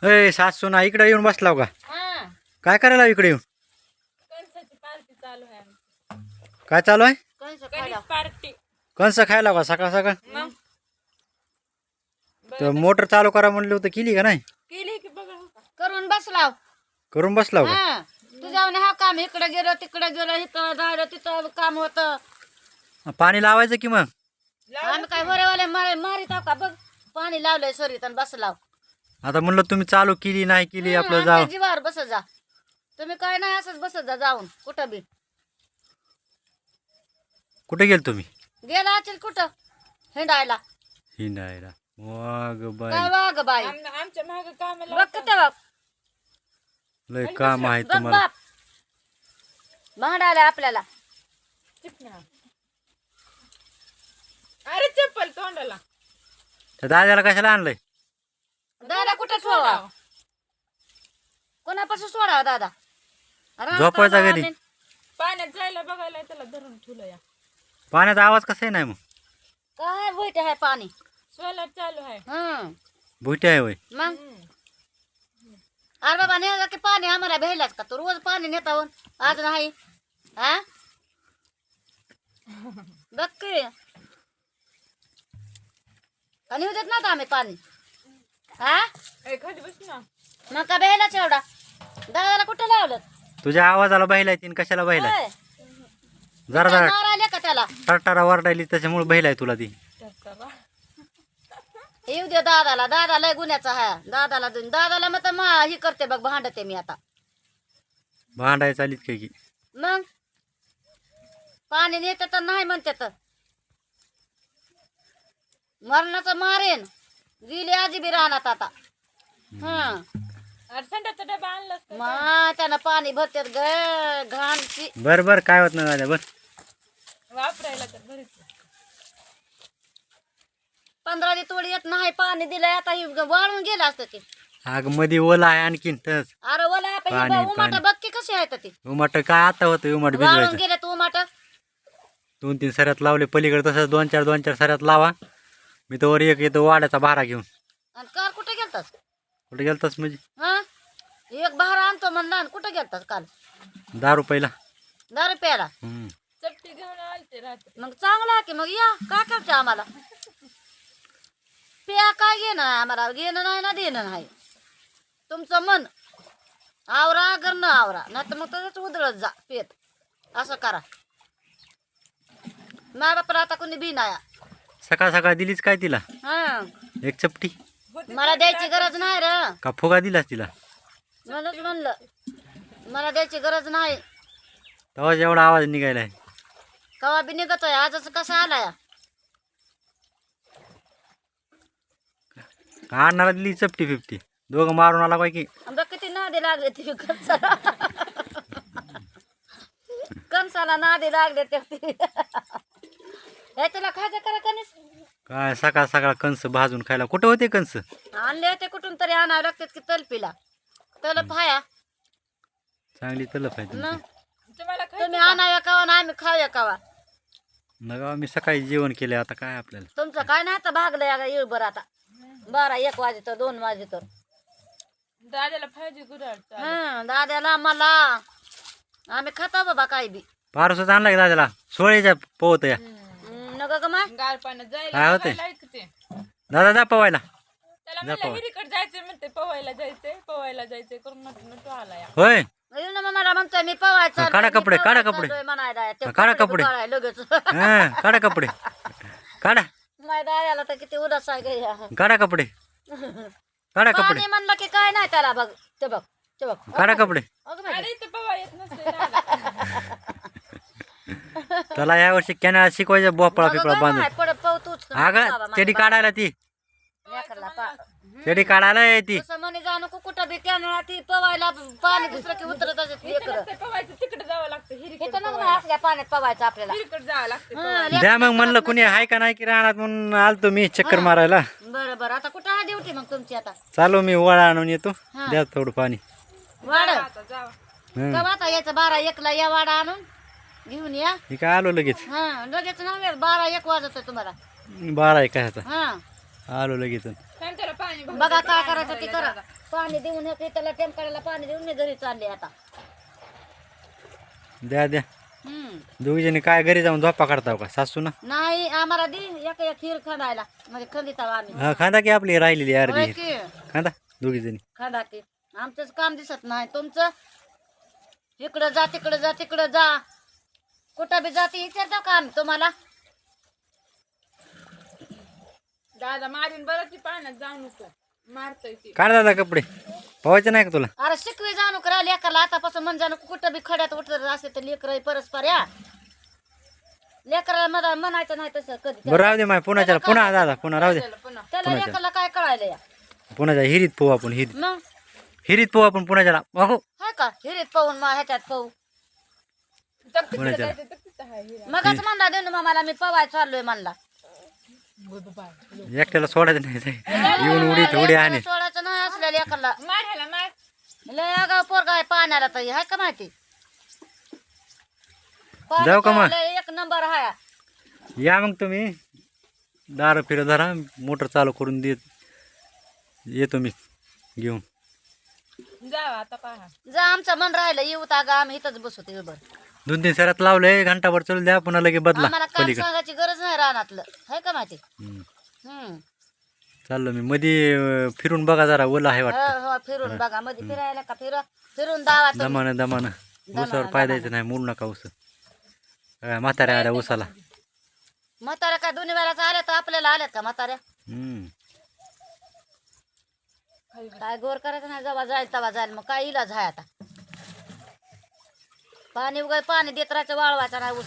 अय सासू ना इकडे येऊन बसलाव का? हा काय करायला इकडे येऊन? कणसाची पार्टी चालू आहे आमची. काय चालू आहे? कणीस पार्टी कंस खायला का सकाळ सकाळ? मग तर मोटर चालू करा म्हणलं होतं, केली का नाही? केली की बघा हो का. करून बसलाव. करून बसलाव का? हा तुझ्यावर हा काम इकडे गेलं तिकडे गेलं इथं राहिलं तिथं काम होतं. पाणी लावायचं की मग? आम्ही काय वरेवाले मारित आहो का बघ. पाणी लावलंय सरीत आणि बसलाव. आता म्हणलं तुम्ही चालू केली नाही केली आपलं आमच्या जाव. जीवावर बसत जा. तुम्ही काय नाही असंच बसत जा जाऊन कुठं बी. कुठे गेल तुम्ही? गेला असेल कुठं हिंडायला. हिंडायला. वाग बाई काय वाग बाई आमच्या मागे कामाला बघ किती बघ लय काम आहे बघ तुम्हाला. बाप भांडायला आपल्याला. अरे चप्पल तोंडाला त्या दादाला कशाला आणलंय? दादा कुठं ठेवा कोणापासून सोडावा दादा रानात झोपायचा आला घरी. आणि पाण्यात जायला बघायला त्याला धरून ठेवलं या. पाण्याचा आवाज कसा आहे नाही मग? काय भोईट आहे पाणी. सोलार चालू आहे. भुईटे आहे वय. मग अरे बाबा नेगा की पाणी आम्हाला भेटलाच का तू रोज पाणी नेता आज नाही हा बघ की आणि देत नव्हतं आम्ही पाणी हा ए, खाली बस ना. मग का भेटलाच एवढा दादाला कुठं लावलं तुझ्या आवाजाला बहिलाय तीन कशाला बहिलाय? होय. जरा जरा मारायला का त्याला टरटारा वरडायली त्याच्यामुळे बहिलाय तुला ती. चला. येऊ दे दादाला दादा लय गुन्ह्याचा आहे दादाला देऊन दादाला मग ही करते बघ भांडते मी आता भांडाय चालीत काय की? मग पाणी नेते तर नाही म्हणते तर मरणाचं मारेन गेली आजी बी राहणार आता हा अरे संडाचा डबा आणलास का? मा त्यानं पाणी भरतेत ग घाणची बर बर काय होत नाही दादा बर. वापरायला तर बरीच. 15 तोडी येत नाही पाणी दिलंय आता ही वाळून गेलं असतं ते आग मध्ये ओला आहे आणखीन तस. अरे ओला पाणी, उमाट पाणी. बघ की कशी आहेत ते उमाट काय आता होतं उमाट वाळून भिजवायचं. गेले तू उमाट 2-3 सऱ्यात लावले पलीकडे तसंच 2-4 सऱ्यात लावा. मी तर वर एक येतो वाड्याचा भारा घेऊन. आणि काल कुठे गेलतास कुठे गेलतास म्हणजे? हा एक बहार आणतो म्हणला आणि कुठे गेलतास काल? 10 रुपयाला. 10 रुपयाला चपटी घेऊन आलते रात्री. मग चांगला आहे की मग या काय करते आम्हाला प्या काय घेणं आहे आम्हाला घेणं नाही ना देणं नाही तुमचं मन आवरा करणं आवरा नाही तर मग तसंच उधळत जा पेत असं करा माय बापाला आता कोणी बी नाही सकाळ सकाळ दिलीच काय तिला? हा एक चपटी मला द्यायची गरज नाही र का फुगा दिलास तिला? म्हणूनच म्हणलं मला द्यायची गरज नाही तेव्हाच एवढा आवाज निघायलाय. कवा बी निघतोय आजच कसा आलाय आणणारा दिली चपटी 50. दोघं मारून आला काय की? बघ किती नादी लागले ते कणसाला नादी लागले ते हे तुला खायचं करा कणीस काय सकाळ सकाळ कंस भाजून खायला कुठं होते कंस? आणले होते कुठून तरी आणावं लागतात की तलपीला तलप हाया चांगली तलफ आहे मग तुमची. तुम्हाला तुम्ही आणाव्या कावा ना आम्ही खाऊया कावा नका मी सकाळी जेवण केले आता काय आपल्याला. तुमचं काय नाही आता भागलं येळ बरं आता 12-1 वाजे तर 2 वाजे तर दादाला पाहिजे गुराड. दाद्याला मला आम्ही खाता बाबा काय बी पारसच आणला की दादाला सोळेच्या पोहत या. नग ग माय गार पाण्यात जायला काय होतंय? बघायला येतं ते. दादा जा पवायला. त्याला म्हणलं हिरीकडे जायचंय म्हणते पवायला जायचंय करून म्हटलं तो आला या. होय येऊ ना मग मला म्हणतोय मी पवायचा काढा कपडे, काढा कपडे. काढा कपडे. लगेच हा काढा कपडे काढा माझ्या दायाला तर किती उदास आहे गं. काढा कपडे काढा कपडे पाणी म्हणलं की काय नाही त्याला बघ ते बघ ते बघ काढा कपडे. अगं बाई. अरे इथं पवा येत नसते दादा. त्याला यावर्षी कॅनल शिकवायचं बोपळा अगं पिपळा काय बांधून. नाही, पडत पावतूच अगं चेडी काढायला ती चेडी काढायला आहे ती. तसं म्हणे जाऊ नको कुठं बी कॅनळा ती पवायला पाणी दुसरं की उतरत असेल लेकरं. ते पवायचं तिकडे जावं लागतं हिरीकडे इथं नको ना असल्या पाण्यात पवायचं आपल्याला जावं लागतं. हं, द्या मग म्हणलं कुणी आहे का नाही की राहणार म्हणून आलतो मी चक्कर मारायला. बरं बरं आता कुठं आहे ड्युटी मग तुमची आता चालू मी वळा आणून येतो. द्या थोडं पाणी. वाढ आता जावा. कवा आता यायचं 12-1 या वाडा आणून घेऊन या हे काय आलो लगेच. हा लगेच ना 12-1 वाजत तुम्हाला 12 आहे काय आता हा आलो लगेच. सांग त्याला पाणी भरून बघा दे, काय पाणी करायचं ते भरायला करा दादा. पाणी देऊन हे त्याला टेमकाड्याला पाणी देऊन मी घरी चालले आता. द्या द्या. हम्म. दोघी जणी काय घरी जाऊन झोपा काढताव का सासू ना? नाही आम्हाला दे एक खीर खांदायला म्हणजे खंदिता आम्ही. हा खांदा की आपली राहिलेली होय अर्धी की खांदा दोघी जणी. खांदा की आमचंच काम दिसत नाही तुमचं. इकडं जा तिकडं जा तिकडं जा कुठं बी जाते विचारता का आम्ही तुम्हाला. दादा मारीन बरं की पाण्यात जाऊ नको मारतोय ती. काढ दादा कपडे पवायचे नाही का तुला? अरे शिकवी जाणू करा लेकरला आतापासून म्हणजे कुठं बी खड्यात उतर असे तर लेकर परस्पर या लेकराला मला म्हणायचं नाही तसं कधी. बरं राहू दे माय पुण्याच्या पुन्हा दादा पुन्हा राहू दे. पुन्हा त्याला लेकरला काय कळायला या पुण्याच्या हिरीत पोहू आपण हिरीत मग हिरीत पोहू आपण पुण्याच्याला बघू. हाय का हिरीत पाहून मग ह्याच्यात पाहू. पुण्याच्या मगच म्हणला देऊन मामाला मी पवाय चाललोय म्हणला. एकट्याला सोडायचं नाही जाय. येऊन उडीत उडी आणि सोडायचं नाही असल्या लेकरला. मार ह्याला मार. लय आगाव पोरगा आहे पाण्याला तर हाय का माहिती. जाऊ का मग? लय एक नंबर हाय. या मग तुम्ही दार फिरत धरा मोटर चालू करून देत येतो मी घेऊन. जावा आता पहा. जा आमचं मन राहिलं येऊ तर आम्ही इथंच बसू तेवढं. 2-3 सरात लावलंय घंटाभर चालू द्या पुन्हा लगे बदला आम्हाला काम पलीकडे. सांगायची गरज नाही रानातलं हाय का माहिती. हम्म. चाललो मी मध्ये फिरून बघा जरा ओला आहे वाटतं. हो फिरून बघा मध्ये फिरायला का फिरून दावा तुम्ही. दमानं दमानं उसावर पाय द्यायचं नाही मोडू नका उस. म्हाताऱ्या आल्या उसाला. म्हाताऱ्या काय दोन्ही वेळाच आल्या तर आपल्याला आल्यात का म्हाताऱ्या. काय गोर करायचं नाही जेव्हा जाईल तेव्हा जाईल मग काय इलाज आहे आता. पाणी उगाच पाणी देत राहायचं वाळवायचं नाही ऊस.